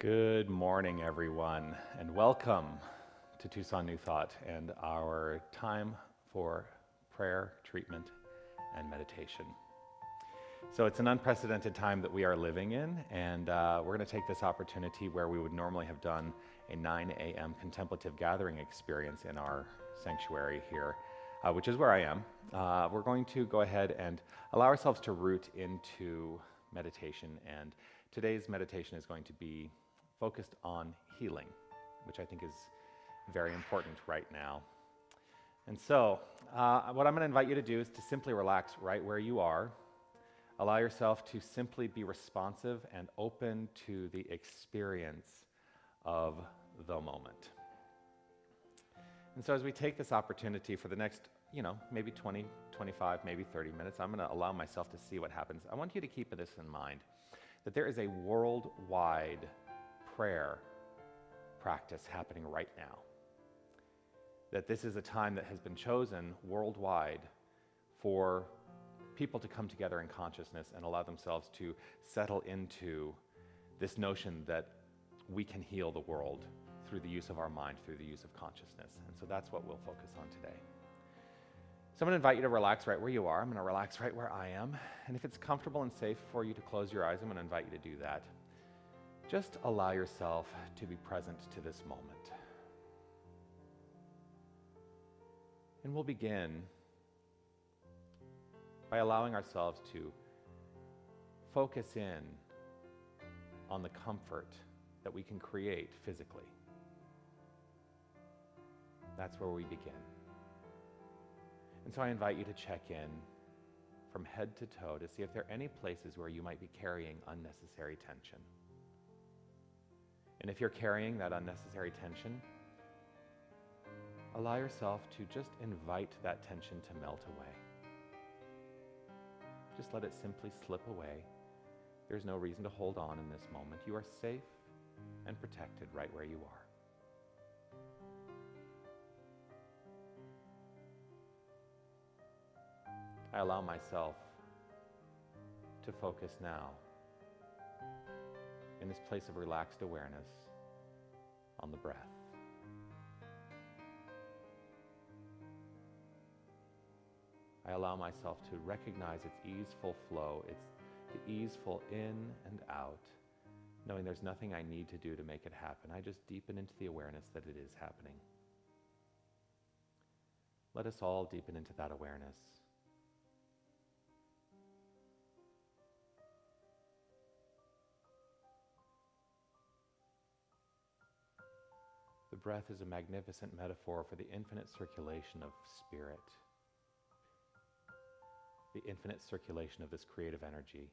Good morning, everyone, and welcome to Tucson New Thought and our time for prayer, treatment, and meditation. So it's an unprecedented time that we are living in, and we're going to take this opportunity where we would normally have done a 9 a.m. contemplative gathering experience in our sanctuary here, which is where I am. We're going to go ahead and allow ourselves to root into meditation, and today's meditation is going to be focused on healing, which I think is very important right now. And so, what I'm going to invite you to do is to simply relax right where you are. Allow yourself to simply be responsive and open to the experience of the moment. And so as we take this opportunity for the next, maybe 20, 25, maybe 30 minutes, I'm going to allow myself to see what happens. I want you to keep this in mind, that there is a worldwide prayer practice happening right now. That this is a time that has been chosen worldwide for people to come together in consciousness and allow themselves to settle into this notion that we can heal the world through the use of our mind, through the use of consciousness. And so that's what we'll focus on today. So I'm going to invite you to relax right where you are. I'm going to relax right where I am. And if it's comfortable and safe for you to close your eyes, I'm going to invite you to do that. Just allow yourself to be present to this moment. And we'll begin by allowing ourselves to focus in on the comfort that we can create physically. That's where we begin. And so I invite you to check in from head to toe to see if there are any places where you might be carrying unnecessary tension. And if you're carrying that unnecessary tension, allow yourself to just invite that tension to melt away. Just let it simply slip away. There's no reason to hold on in this moment. You are safe and protected right where you are. I allow myself to focus now in this place of relaxed awareness on the breath. I allow myself to recognize its easeful flow, its the easeful in and out, knowing there's nothing I need to do to make it happen. I just deepen into the awareness that it is happening. Let us all deepen into that awareness. The breath is a magnificent metaphor for the infinite circulation of spirit, the infinite circulation of this creative energy,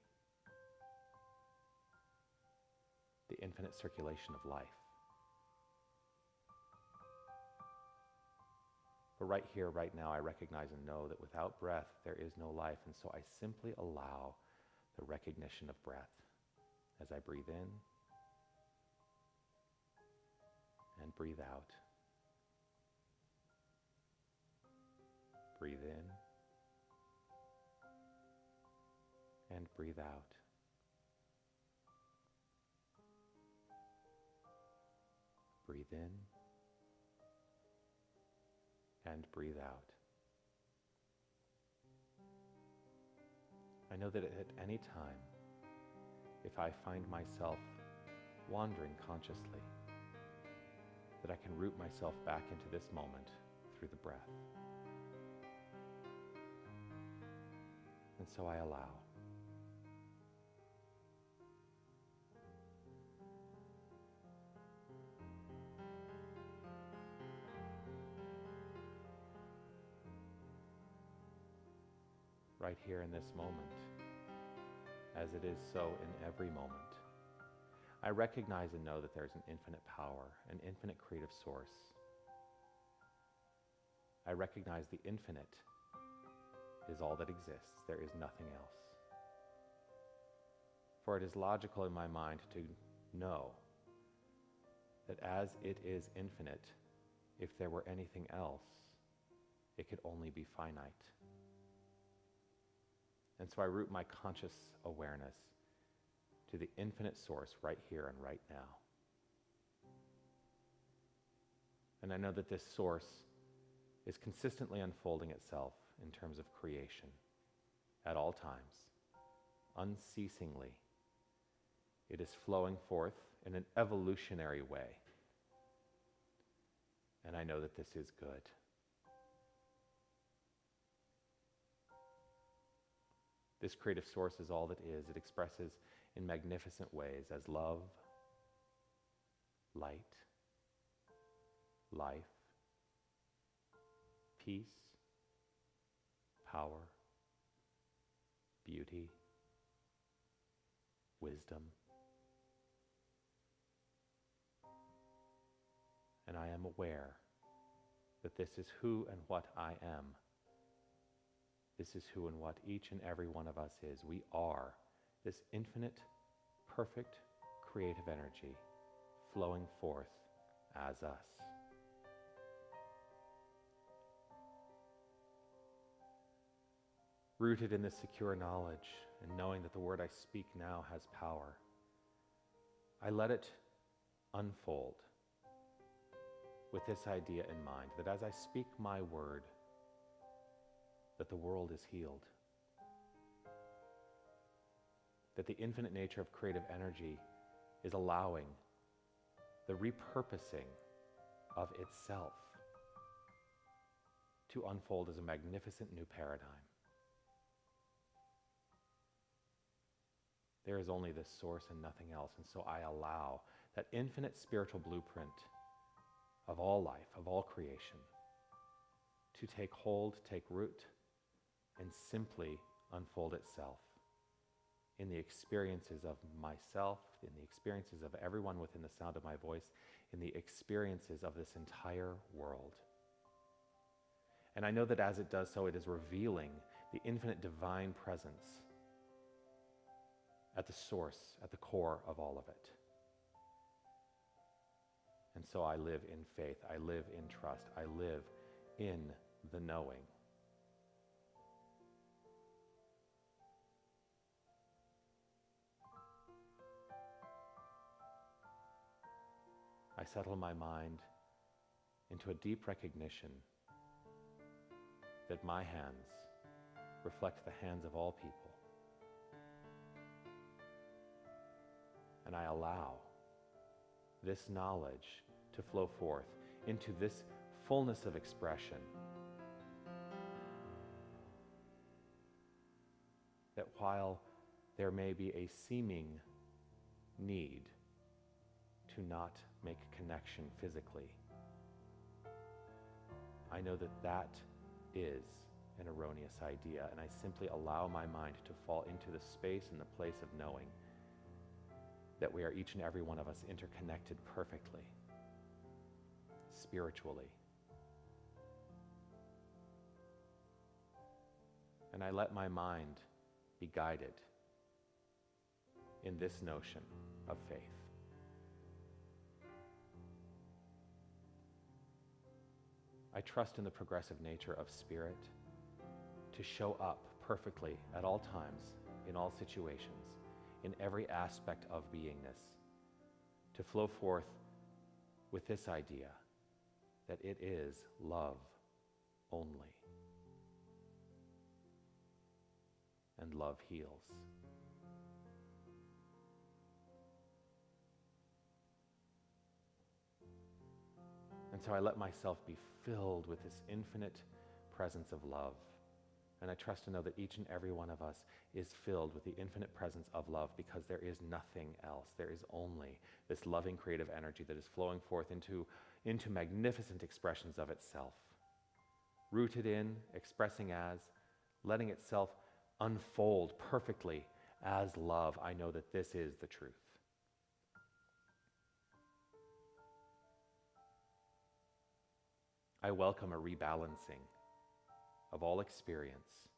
the infinite circulation of life. But right here, right now, I recognize and know that without breath, there is no life. And so I simply allow the recognition of breath as I breathe in and breathe out. Breathe in and breathe out. Breathe in and breathe out. I know that at any time, if I find myself wandering consciously, that I can root myself back into this moment through the breath. And so I allow. Right here in this moment, as it is so in every moment, I recognize and know that there's an infinite power, an infinite creative source. I recognize the infinite is all that exists. There is nothing else. For it is logical in my mind to know that as it is infinite, if there were anything else, it could only be finite. And so I root my conscious awareness to the infinite source right here and right now. And I know that this source is consistently unfolding itself in terms of creation at all times, unceasingly. It is flowing forth in an evolutionary way. And I know that this is good. This creative source is all that is. It expresses in magnificent ways as love, light, life, peace, power, beauty, wisdom. And I am aware that this is who and what I am. This is who and what each and every one of us is. We are this infinite, perfect, creative energy flowing forth as us. Rooted in this secure knowledge and knowing that the word I speak now has power, I let it unfold with this idea in mind, that as I speak my word, that the world is healed. That the infinite nature of creative energy is allowing the repurposing of itself to unfold as a magnificent new paradigm. There is only this source and nothing else, and so I allow that infinite spiritual blueprint of all life, of all creation, to take hold, take root, and simply unfold itself in the experiences of myself, in the experiences of everyone within the sound of my voice, in the experiences of this entire world. And I know that as it does so, it is revealing the infinite divine presence at the source, at the core of all of it. And so I live in faith, I live in trust, I live in the knowing. I settle my mind into a deep recognition that my hands reflect the hands of all people. And I allow this knowledge to flow forth into this fullness of expression that while there may be a seeming need to not make connection physically, I know that that is an erroneous idea, and I simply allow my mind to fall into the space and the place of knowing that we are each and every one of us interconnected perfectly, spiritually. And I let my mind be guided in this notion of faith. I trust in the progressive nature of spirit to show up perfectly at all times, in all situations, in every aspect of beingness, to flow forth with this idea that it is love only. And love heals. And so I let myself be filled with this infinite presence of love. And I trust to know that each and every one of us is filled with the infinite presence of love, because there is nothing else. There is only this loving creative energy that is flowing forth into magnificent expressions of itself. Rooted in, expressing as, letting itself unfold perfectly as love. I know that this is the truth. I welcome a rebalancing of all experience.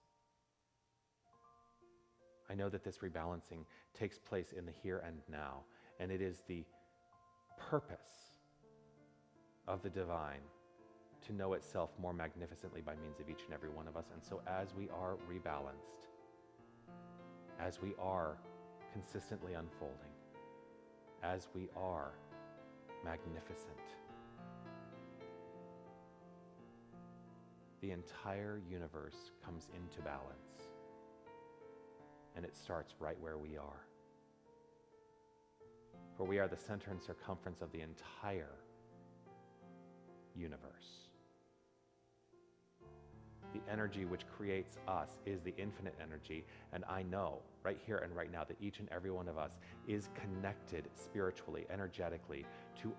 I know that this rebalancing takes place in the here and now, and it is the purpose of the divine to know itself more magnificently by means of each and every one of us. And so as we are rebalanced, as we are consistently unfolding, as we are magnificent, the entire universe comes into balance. And it starts right where we are. For we are the center and circumference of the entire universe. The energy which creates us is the infinite energy, and I know right here and right now that each and every one of us is connected spiritually, energetically to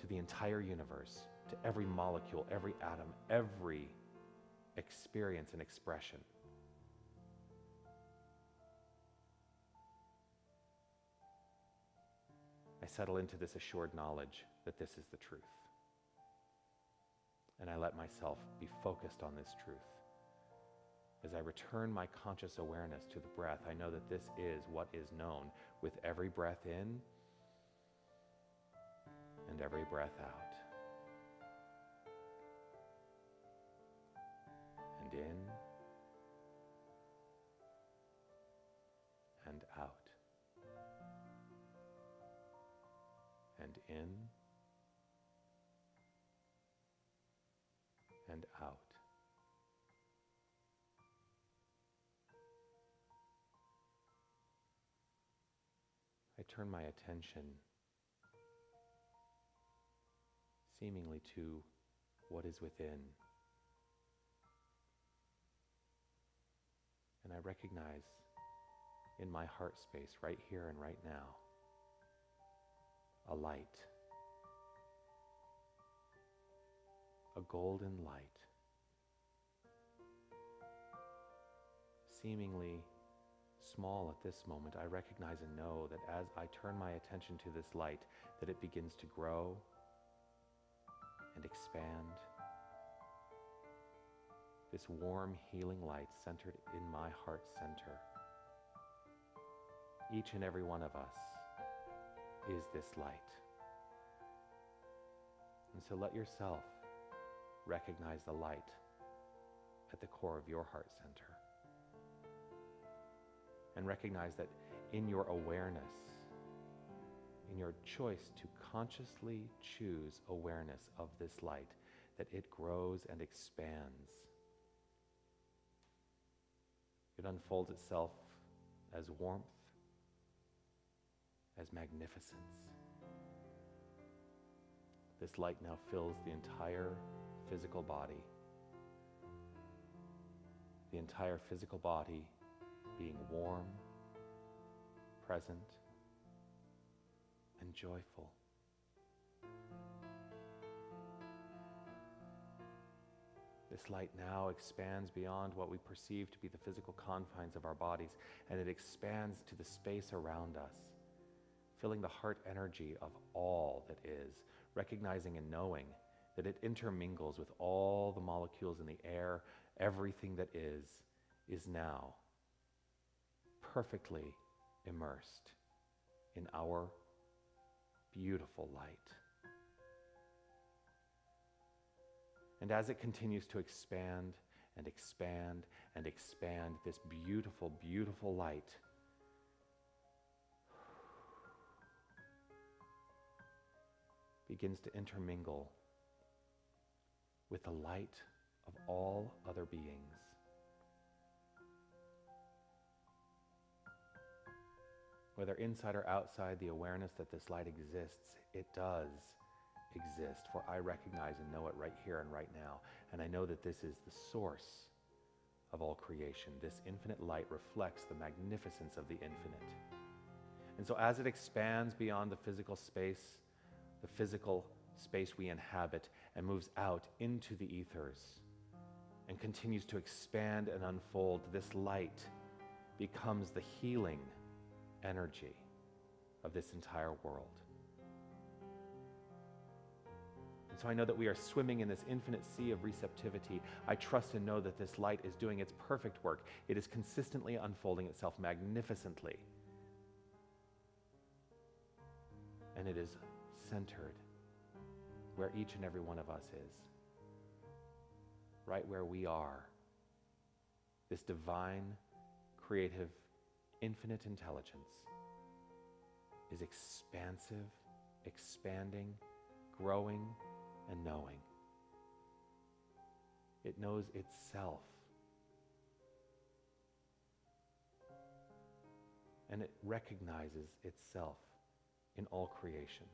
the entire universe, to every molecule, every atom, every experience and expression. I settle into this assured knowledge that this is the truth. And I let myself be focused on this truth. As I return my conscious awareness to the breath, I know that this is what is known with every breath in and every breath out. And in and out. And in and out. I turn my attention seemingly to what is within. And I recognize in my heart space, right here and right now, a light. A golden light. Seemingly small at this moment, I recognize and know that as I turn my attention to this light, that it begins to grow and expand. This warm, healing light centered in my heart center. Each and every one of us is this light. And so let yourself recognize the light at the core of your heart center. And recognize that in your awareness, in your choice to consciously choose awareness of this light, that it grows and expands. It unfolds itself as warmth, as magnificence. This light now fills the entire physical body. The entire physical body being warm, present, and joyful. This light now expands beyond what we perceive to be the physical confines of our bodies, and it expands to the space around us, filling the heart energy of all that is, recognizing and knowing that it intermingles with all the molecules in the air. Everything that is now perfectly immersed in our beautiful light. And as it continues to expand and expand and expand, this beautiful, beautiful light begins to intermingle with the light of all other beings. Whether inside or outside the awareness that this light exists, it does exist, for I recognize and know it right here and right now. And I know that this is the source of all creation. This infinite light reflects the magnificence of the infinite. And so as it expands beyond the physical space we inhabit, and moves out into the ethers, and continues to expand and unfold, this light becomes the healing energy of this entire world. And so I know that we are swimming in this infinite sea of receptivity. I trust and know that this light is doing its perfect work. It is consistently unfolding itself magnificently. And it is centered where each and every one of us is. Right where we are. This divine, creative, infinite intelligence is expansive, expanding, growing, and knowing. It knows itself. And it recognizes itself in all creation.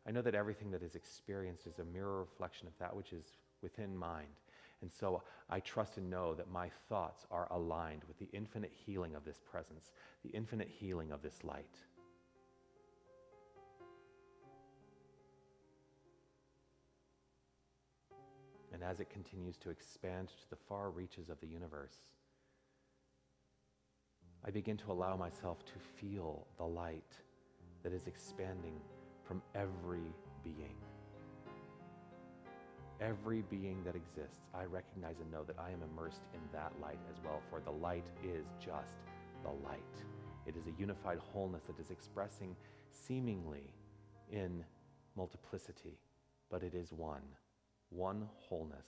I know that everything that is experienced is a mirror reflection of that which is within mind. And so I trust and know that my thoughts are aligned with the infinite healing of this presence, the infinite healing of this light. And as it continues to expand to the far reaches of the universe, I begin to allow myself to feel the light that is expanding from every being. Every being that exists, I recognize and know that I am immersed in that light as well, for the light is just the light. It is a unified wholeness that is expressing seemingly in multiplicity, but it is one wholeness.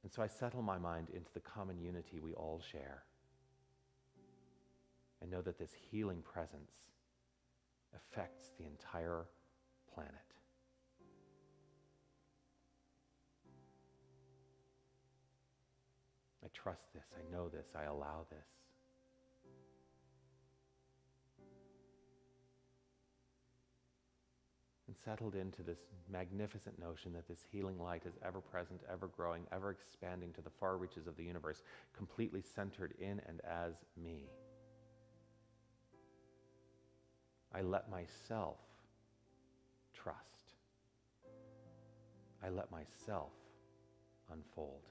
And so I settle my mind into the common unity we all share, and know that this healing presence affects the entire planet. I trust this, I know this, I allow this. And settled into this magnificent notion that this healing light is ever present, ever growing, ever expanding to the far reaches of the universe, completely centered in and as me. I let myself trust. I let myself unfold.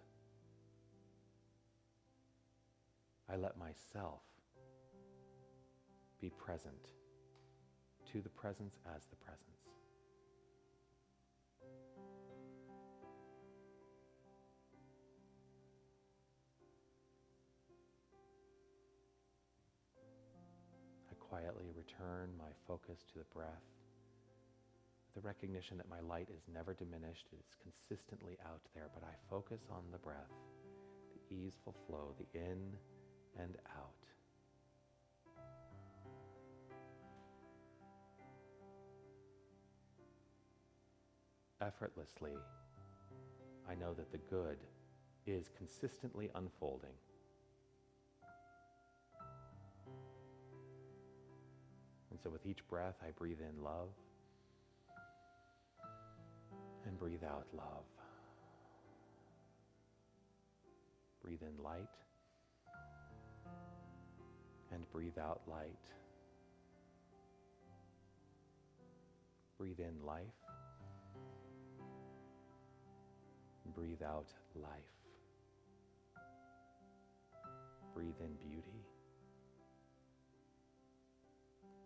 I let myself be present to the presence as the presence. I quietly return my focus to the breath, the recognition that my light is never diminished, it is consistently out there, but I focus on the breath, the easeful flow, the in and out. Effortlessly, I know that the good is consistently unfolding. And so with each breath, I breathe in love and breathe out love. Breathe in light and breathe out light. Breathe in life. Breathe out life. Breathe in beauty.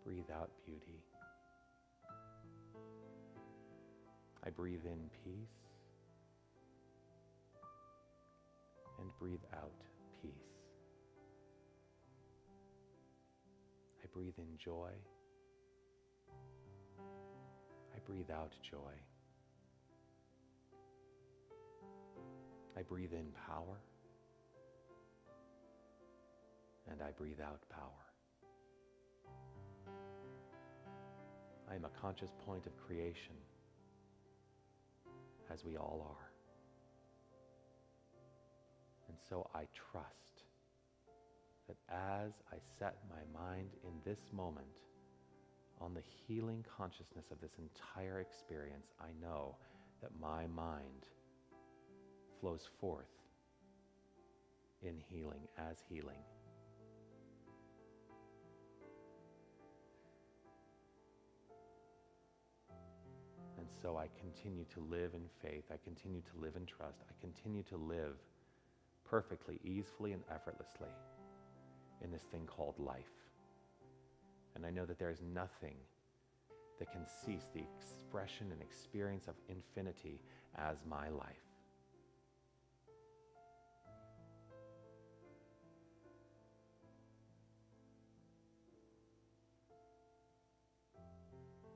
Breathe out beauty. I breathe in peace and breathe out peace. I breathe in joy. I breathe out joy. I breathe in power and I breathe out power. I am a conscious point of creation, as we all are. And so I trust that as I set my mind in this moment on the healing consciousness of this entire experience, I know that my mind flows forth in healing, as healing. And so I continue to live in faith, I continue to live in trust, I continue to live perfectly, easily, and effortlessly in this thing called life. And I know that there is nothing that can cease the expression and experience of infinity as my life.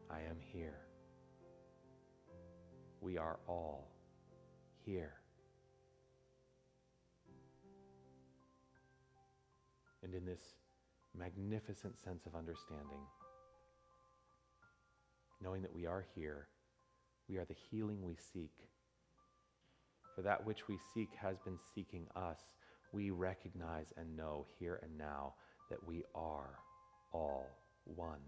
I am here. We are all here. And in this magnificent sense of understanding, knowing that we are here, we are the healing we seek For that which we seek has been seeking us. We recognize and know here and now that we are all one.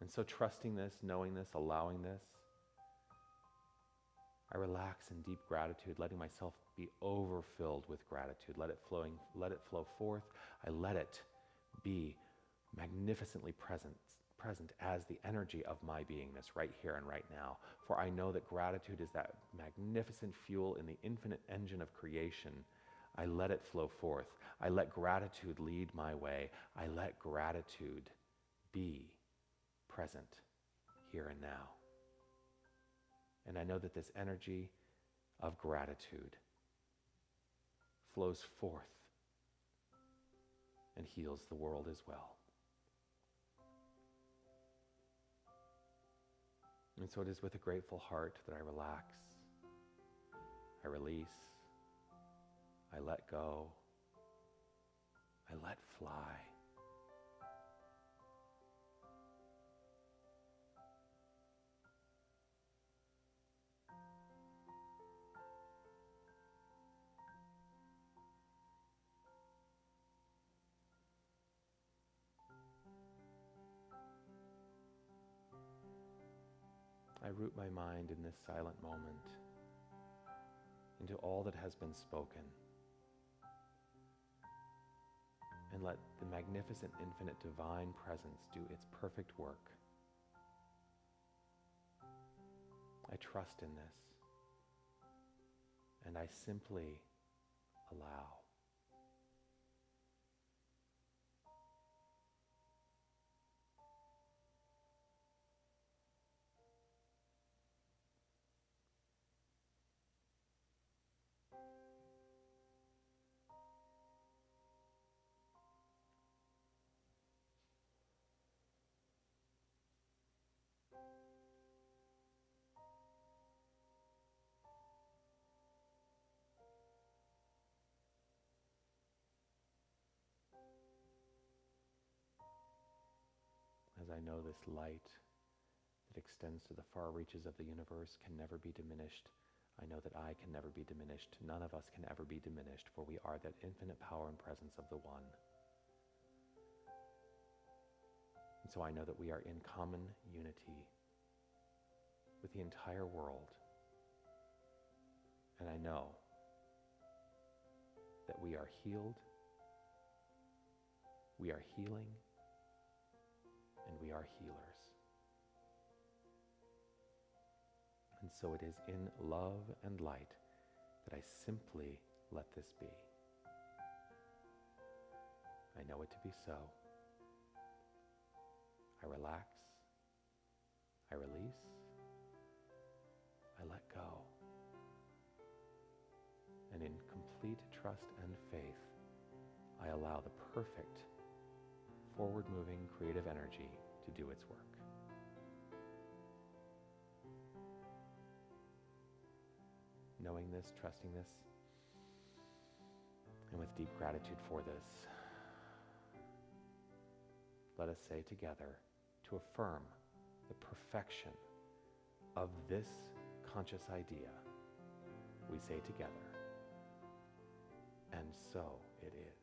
And so trusting this, knowing this, allowing this, I relax in deep gratitude, letting myself be overfilled with gratitude. Let it flow forth. I let it be magnificently present as the energy of my beingness right here and right now. For I know that gratitude is that magnificent fuel in the infinite engine of creation. I let it flow forth. I let gratitude lead my way. I let gratitude be present here and now. And I know that this energy of gratitude flows forth and heals the world as well. And so it is with a grateful heart that I relax, I release, I let go, I let fly. I root my mind in this silent moment into all that has been spoken, and let the magnificent, infinite, divine presence do its perfect work. I trust in this, and I simply allow. As I know this light that extends to the far reaches of the universe can never be diminished, I know that I can never be diminished. None of us can ever be diminished, for we are that infinite power and presence of the One. And so I know that we are in common unity with the entire world. And I know that we are healed, we are healing, and we are healers. And so it is in love and light that I simply let this be. I know it to be so. I relax, I release, I let go. And in complete trust and faith, I allow the perfect, forward-moving creative energy to do its work. Knowing this, trusting this, and with deep gratitude for this, let us say together, to affirm the perfection of this conscious idea, we say together, and so it is.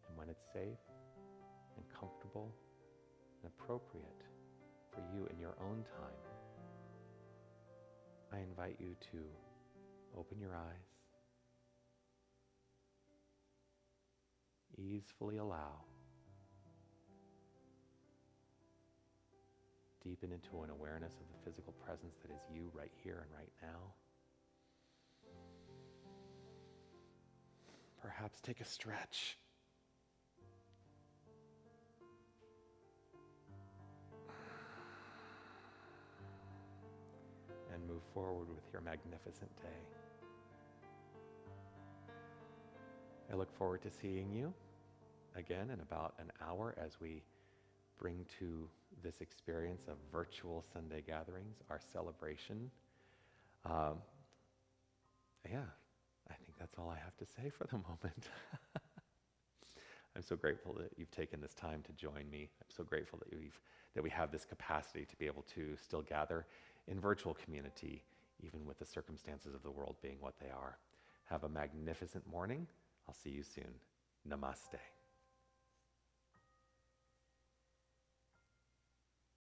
And when it's safe and comfortable and appropriate for you in your own time, I invite you to open your eyes, easefully allow, deepen into an awareness of the physical presence that is you right here and right now. Perhaps take a stretch. And move forward with your magnificent day. I look forward to seeing you again in about an hour as we bring to this experience of virtual Sunday gatherings, our celebration. I think that's all I have to say for the moment. I'm so grateful that you've taken this time to join me. I'm so grateful that we have this capacity to be able to still gather in virtual community, even with the circumstances of the world being what they are. Have a magnificent morning. I'll see you soon. Namaste.